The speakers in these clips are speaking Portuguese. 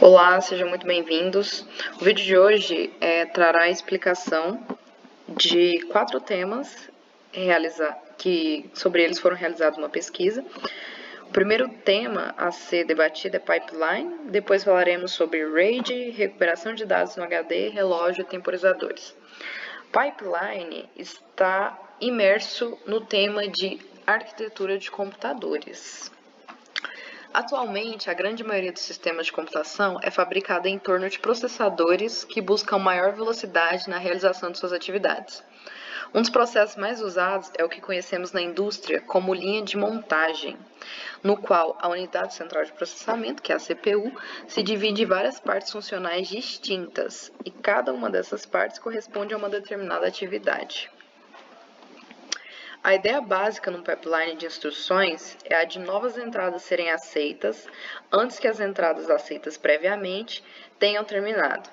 Olá, sejam muito bem-vindos. O vídeo de hoje trará a explicação de 4 temas que sobre eles foram realizadas uma pesquisa. O primeiro tema a ser debatido é pipeline, depois falaremos sobre RAID, recuperação de dados no HD, relógio e temporizadores. Pipeline está imerso no tema de arquitetura de computadores. Atualmente, a grande maioria dos sistemas de computação é fabricada em torno de processadores que buscam maior velocidade na realização de suas atividades. Um dos processos mais usados é o que conhecemos na indústria como linha de montagem, no qual a unidade central de processamento, que é a CPU, se divide em várias partes funcionais distintas, e cada uma dessas partes corresponde a uma determinada atividade. A ideia básica no pipeline de instruções é a de novas entradas serem aceitas antes que as entradas aceitas previamente tenham terminado.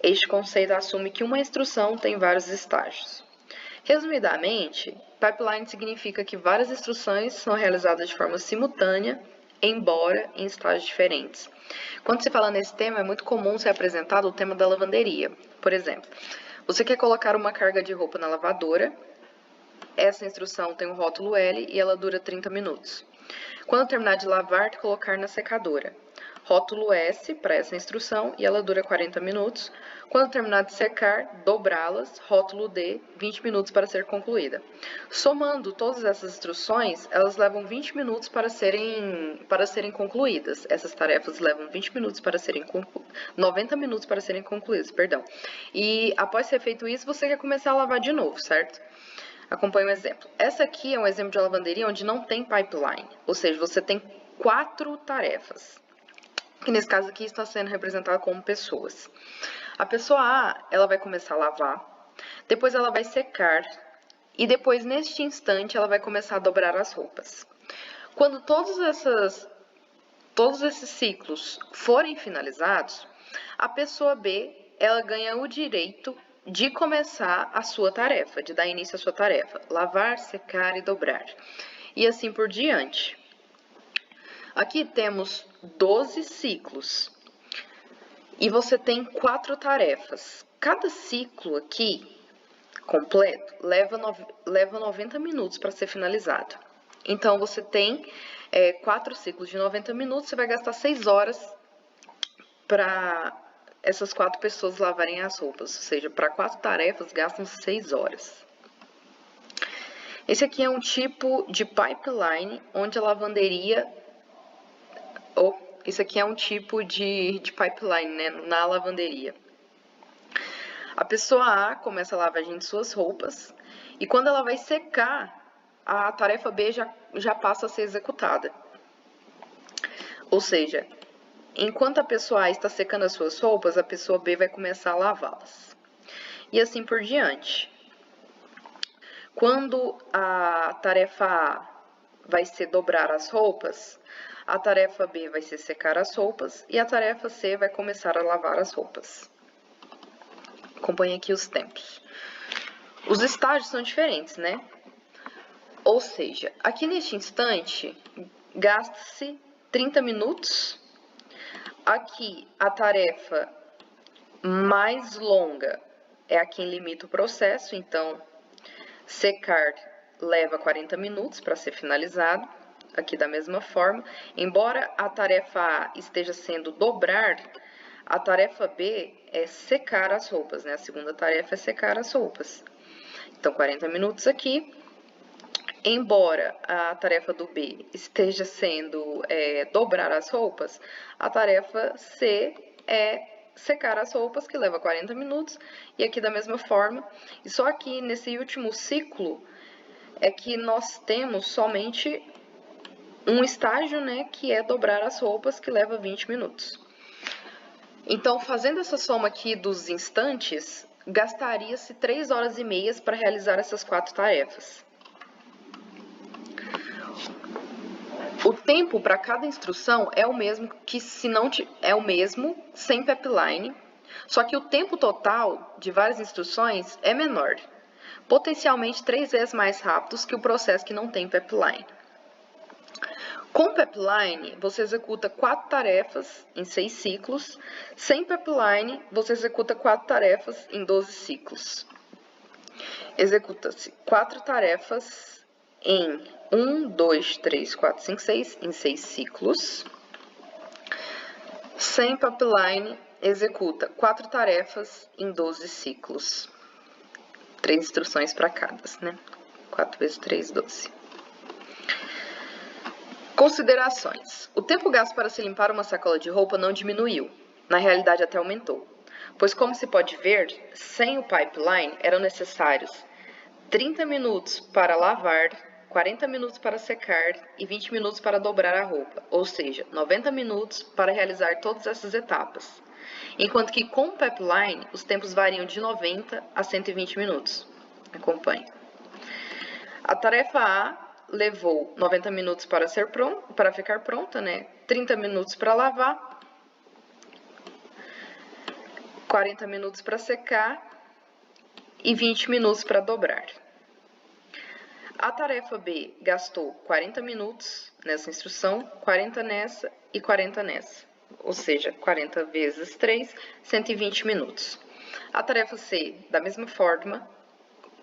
Este conceito assume que uma instrução tem vários estágios. Resumidamente, pipeline significa que várias instruções são realizadas de forma simultânea, embora em estágios diferentes. Quando se fala nesse tema, é muito comum ser apresentado o tema da lavanderia. Por exemplo, você quer colocar uma carga de roupa na lavadora. Essa instrução tem o rótulo L e ela dura 30 minutos. Quando terminar de lavar, colocar na secadora. Rótulo S para essa instrução e ela dura 40 minutos. Quando terminar de secar, dobrá-las. Rótulo D, 20 minutos para ser concluída. Somando todas essas instruções, elas levam 20 minutos para serem concluídas. Essas tarefas levam 20 minutos para serem 90 minutos para serem concluídas, perdão. E após ser feito isso, você quer começar a lavar de novo, certo? Acompanhe um exemplo. Essa aqui é um exemplo de lavanderia onde não tem pipeline, ou seja, você tem 4 tarefas, que nesse caso aqui está sendo representada como pessoas. A pessoa A, ela vai começar a lavar, depois ela vai secar, e depois, neste instante, ela vai começar a dobrar as roupas. Quando todos esses ciclos forem finalizados, a pessoa B, ela ganha o direito de começar a sua tarefa, de dar início à sua tarefa, lavar, secar e dobrar, e assim por diante. Aqui temos 12 ciclos, e você tem 4 tarefas. Cada ciclo aqui, completo, leva 90 minutos para ser finalizado. Então, você tem 4 ciclos de 90 minutos, você vai gastar 6 horas para essas 4 pessoas lavarem as roupas, ou seja, para 4 tarefas gastam 6 horas. Esse aqui é um tipo de pipeline onde a lavanderia, esse aqui é um tipo de pipeline, né, na lavanderia. A pessoa A começa a lavagem de suas roupas e quando ela vai secar, a tarefa B já passa a ser executada. Ou seja, enquanto a pessoa A está secando as suas roupas, a pessoa B vai começar a lavá-las. E assim por diante. Quando a tarefa A vai ser dobrar as roupas, a tarefa B vai ser secar as roupas e a tarefa C vai começar a lavar as roupas. Acompanhe aqui os tempos. Os estágios são diferentes, né? Ou seja, aqui neste instante, gasta-se 30 minutos. Aqui, a tarefa mais longa é a que limita o processo, então, secar leva 40 minutos para ser finalizado, aqui da mesma forma. Embora a tarefa A esteja sendo dobrar, a tarefa B é secar as roupas, né? A segunda tarefa é secar as roupas. Então, 40 minutos aqui. Embora a tarefa do B esteja sendo dobrar as roupas, a tarefa C é secar as roupas, que leva 40 minutos, e aqui da mesma forma. E só aqui nesse último ciclo é que nós temos somente um estágio, né, que é dobrar as roupas, que leva 20 minutos. Então, fazendo essa soma aqui dos instantes, gastaria-se 3 horas e meia para realizar essas 4 tarefas. O tempo para cada instrução é o mesmo sem pipeline, só que o tempo total de várias instruções é menor, potencialmente 3 vezes mais rápido que o processo que não tem pipeline. Com pipeline, você executa 4 tarefas em 6 ciclos. Sem pipeline, você executa 4 tarefas em 12 ciclos. Executa-se 4 tarefas em 1, 2, 3, 4, 5, 6, em 6 ciclos. Sem pipeline, executa 4 tarefas em 12 ciclos. 3 instruções para cada, né? 4 vezes 3, 12. Considerações. O tempo gasto para se limpar uma sacola de roupa não diminuiu. Na realidade, até aumentou. Pois, como se pode ver, sem o pipeline eram necessários 30 minutos para lavar, 40 minutos para secar e 20 minutos para dobrar a roupa, ou seja, 90 minutos para realizar todas essas etapas. Enquanto que com o pipeline, os tempos variam de 90 a 120 minutos. Acompanhe. A tarefa A levou 90 minutos para ficar pronta, né? 30 minutos para lavar, 40 minutos para secar e 20 minutos para dobrar. A tarefa B gastou 40 minutos nessa instrução, 40 nessa e 40 nessa, ou seja, 40 vezes 3, 120 minutos. A tarefa C, da mesma forma,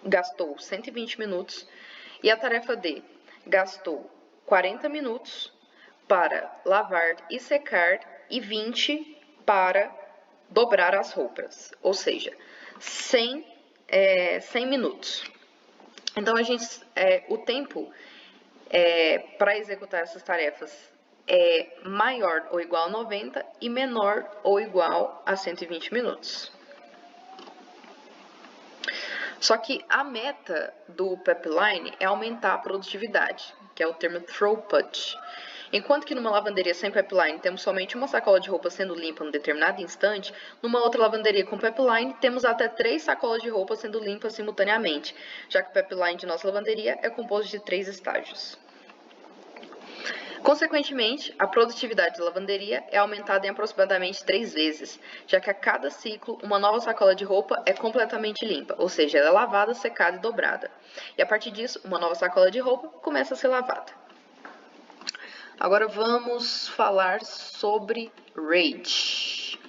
gastou 120 minutos e a tarefa D gastou 40 minutos para lavar e secar e 20 para dobrar as roupas, ou seja, 100 minutos. Então, o tempo para executar essas tarefas é maior ou igual a 90 e menor ou igual a 120 minutos. Só que a meta do pipeline é aumentar a produtividade, que é o termo throughput. Enquanto que numa lavanderia sem pipeline temos somente uma sacola de roupa sendo limpa num determinado instante, numa outra lavanderia com pipeline temos até 3 sacolas de roupa sendo limpas simultaneamente, já que o pipeline de nossa lavanderia é composto de 3 estágios. Consequentemente, a produtividade da lavanderia é aumentada em aproximadamente 3 vezes, já que a cada ciclo uma nova sacola de roupa é completamente limpa, ou seja, ela é lavada, secada e dobrada. E a partir disso, uma nova sacola de roupa começa a ser lavada. Agora vamos falar sobre RAID.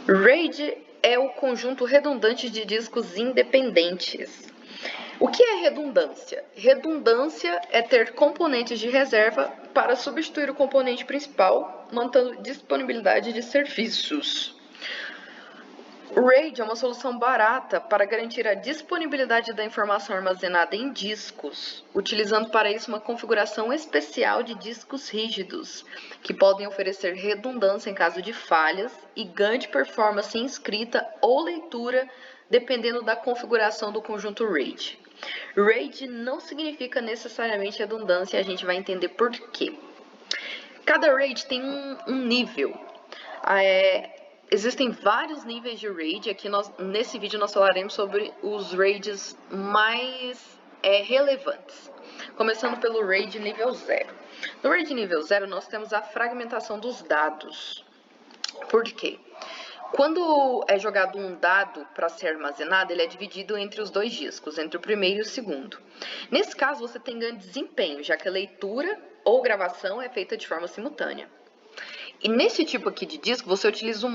RAID é o conjunto redundante de discos independentes. O que é redundância? Redundância é ter componentes de reserva para substituir o componente principal, mantendo disponibilidade de serviços. O RAID é uma solução barata para garantir a disponibilidade da informação armazenada em discos, utilizando para isso uma configuração especial de discos rígidos, que podem oferecer redundância em caso de falhas e ganho de performance em escrita ou leitura, dependendo da configuração do conjunto RAID. RAID não significa necessariamente redundância e a gente vai entender por quê. Cada RAID tem um nível. Existem vários níveis de RAID. Aqui nesse vídeo nós falaremos sobre os RAIDs mais relevantes. Começando pelo RAID nível 0. No RAID nível 0 nós temos a fragmentação dos dados. Por quê? Quando é jogado um dado para ser armazenado, ele é dividido entre os 2 discos, entre o primeiro e o segundo. Nesse caso, você tem ganho de desempenho, já que a leitura ou gravação é feita de forma simultânea. E nesse tipo aqui de disco, você utiliza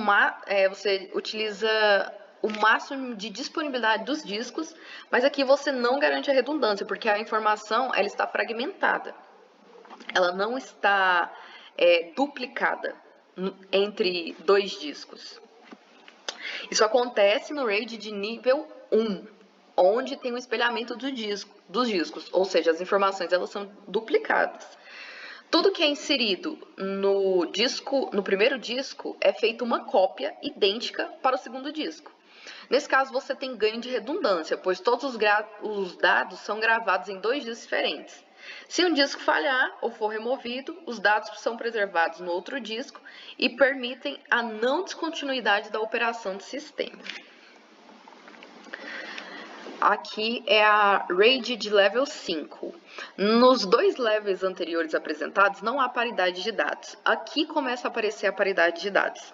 o máximo de disponibilidade dos discos, mas aqui você não garante a redundância, porque a informação ela está fragmentada. Ela não está duplicada entre 2 discos. Isso acontece no RAID de nível 1, onde tem o espelhamento dos discos, ou seja, as informações elas são duplicadas. Tudo que é inserido no primeiro disco é feito uma cópia idêntica para o segundo disco. Nesse caso, você tem ganho de redundância, pois todos os dados são gravados em 2 discos diferentes. Se um disco falhar ou for removido, os dados são preservados no outro disco e permitem a não descontinuidade da operação do sistema. Aqui é a RAID de level 5. Nos 2 levels anteriores apresentados, não há paridade de dados. Aqui começa a aparecer a paridade de dados.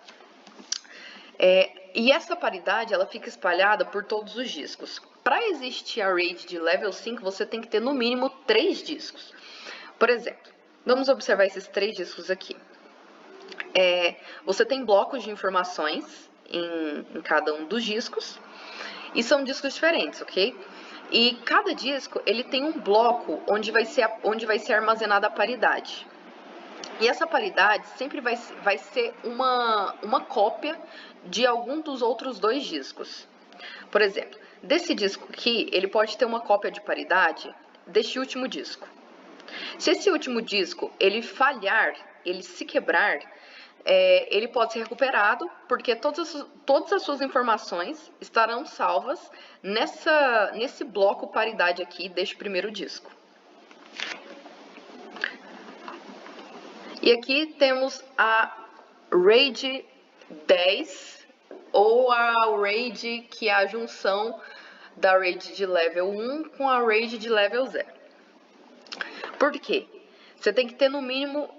E essa paridade ela fica espalhada por todos os discos. Para existir a RAID de level 5, você tem que ter no mínimo 3 discos. Por exemplo, vamos observar esses 3 discos aqui. Você tem blocos de informações em cada um dos discos, e são discos diferentes, ok? E cada disco ele tem um bloco onde vai ser armazenada a paridade. E essa paridade sempre vai ser uma cópia de algum dos outros 2 discos. Por exemplo, desse disco aqui, ele pode ter uma cópia de paridade deste último disco. Se esse último disco ele falhar, ele se quebrar, ele pode ser recuperado, porque todas as suas informações estarão salvas nesse bloco paridade aqui deste primeiro disco. E aqui temos a RAID 10, ou a RAID que é a junção da RAID de level 1 com a RAID de level 0. Por quê? Você tem que ter no mínimo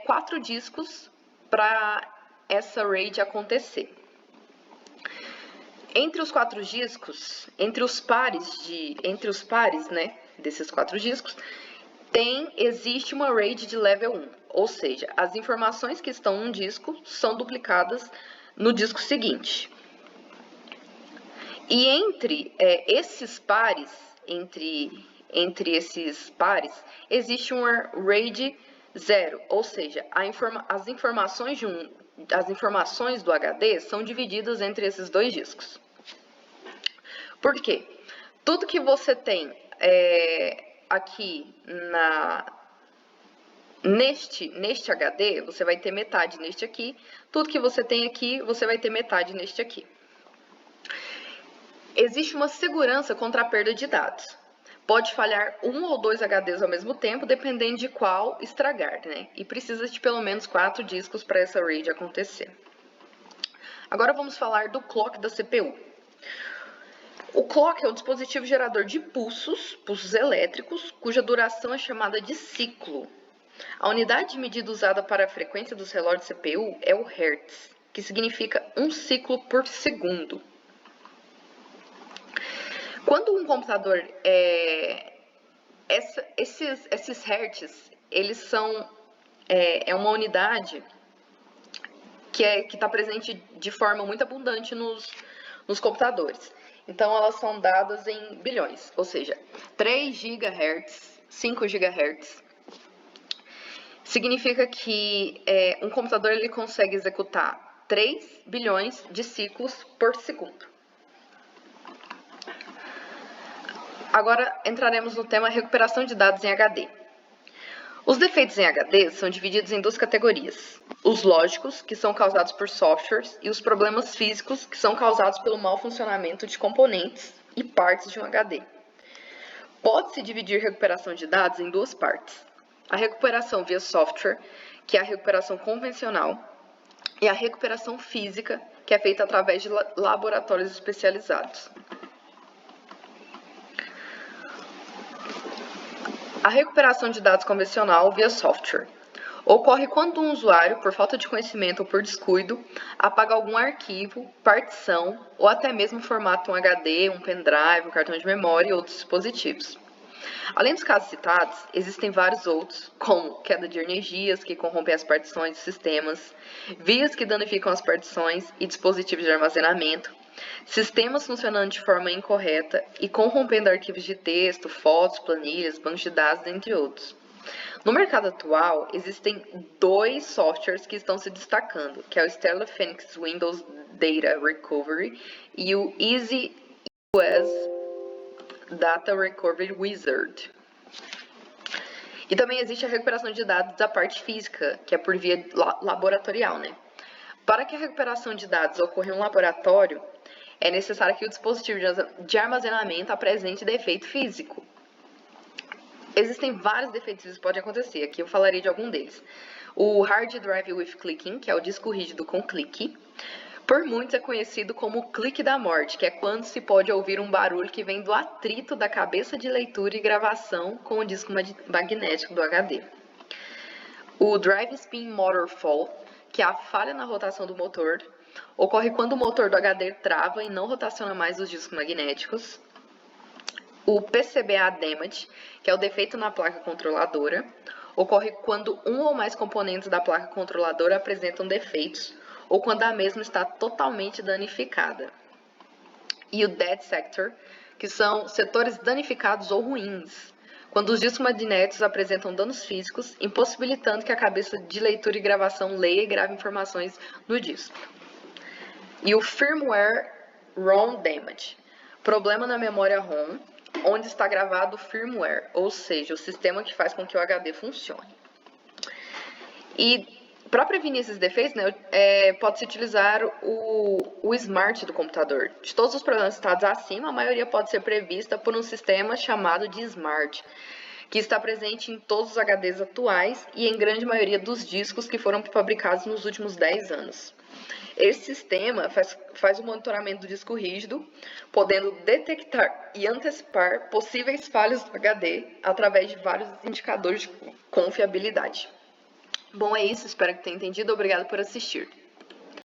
4 discos para essa RAID acontecer. Entre os 4 discos, entre os pares, né, desses 4 discos, existe uma RAID de level 1, ou seja, as informações que estão num disco são duplicadas no disco seguinte. E entre esses pares, entre esses pares, existe uma RAID 0, ou seja, as informações do HD são divididas entre esses 2 discos. Por quê? Tudo que você tem aqui neste HD, você vai ter metade neste aqui. Tudo que você tem aqui, você vai ter metade neste aqui. Existe uma segurança contra a perda de dados. Pode falhar 1 ou 2 HDs ao mesmo tempo, dependendo de qual estragar, né? E precisa de pelo menos 4 discos para essa RAID acontecer. Agora vamos falar do clock da CPU. O clock é um dispositivo gerador de pulsos elétricos, cuja duração é chamada de ciclo. A unidade de medida usada para a frequência dos relógios CPU é o Hertz, que significa 1 ciclo por segundo. Quando um computador esses hertz, eles são uma unidade que está presente de forma muito abundante nos computadores. Então, elas são dadas em bilhões, ou seja, 3 GHz, 5 GHz. Significa que um computador ele consegue executar 3 bilhões de ciclos por segundo. Agora entraremos no tema recuperação de dados em HD. Os defeitos em HD são divididos em 2 categorias. Os lógicos, que são causados por softwares, e os problemas físicos, que são causados pelo mau funcionamento de componentes e partes de um HD. Pode-se dividir recuperação de dados em 2 partes. A recuperação via software, que é a recuperação convencional, e a recuperação física, que é feita através de laboratórios especializados. A recuperação de dados convencional via software ocorre quando um usuário, por falta de conhecimento ou por descuido, apaga algum arquivo, partição ou até mesmo formata um HD, um pendrive, um cartão de memória e outros dispositivos. Além dos casos citados, existem vários outros, como queda de energias que corrompem as partições de sistemas, vias que danificam as partições e dispositivos de armazenamento, sistemas funcionando de forma incorreta e corrompendo arquivos de texto, fotos, planilhas, bancos de dados, entre outros. No mercado atual, existem 2 softwares que estão se destacando, que é o Stellar Phoenix Windows Data Recovery e o EasyUS Data Recovery Wizard. E também existe a recuperação de dados da parte física, que é por via laboratorial, né? Para que a recuperação de dados ocorra em um laboratório, é necessário que o dispositivo de armazenamento apresente defeito físico. Existem vários defeitos que isso pode acontecer, aqui eu falarei de algum deles. O Hard Drive with Clicking, que é o disco rígido com clique. Por muitos é conhecido como o clique da morte, que é quando se pode ouvir um barulho que vem do atrito da cabeça de leitura e gravação com o disco magnético do HD. O Drive Spin Motor Fault, que é a falha na rotação do motor, ocorre quando o motor do HD trava e não rotaciona mais os discos magnéticos. O PCBA Damage, que é o defeito na placa controladora. ocorre quando um ou mais componentes da placa controladora apresentam defeitos ou quando a mesma está totalmente danificada. E o dead sector, que são setores danificados ou ruins, quando os discos magnéticos apresentam danos físicos, impossibilitando que a cabeça de leitura e gravação leia e grave informações no disco. E o firmware ROM damage, problema na memória ROM, onde está gravado o firmware, ou seja, o sistema que faz com que o HD funcione. E para prevenir esses defeitos, né, pode-se utilizar o Smart do computador. De todos os problemas citados acima, a maioria pode ser prevista por um sistema chamado de Smart, que está presente em todos os HDs atuais e em grande maioria dos discos que foram fabricados nos últimos 10 anos. Esse sistema faz o monitoramento do disco rígido, podendo detectar e antecipar possíveis falhas do HD através de vários indicadores de confiabilidade. Bom, é isso. Espero que tenha entendido. Obrigado por assistir.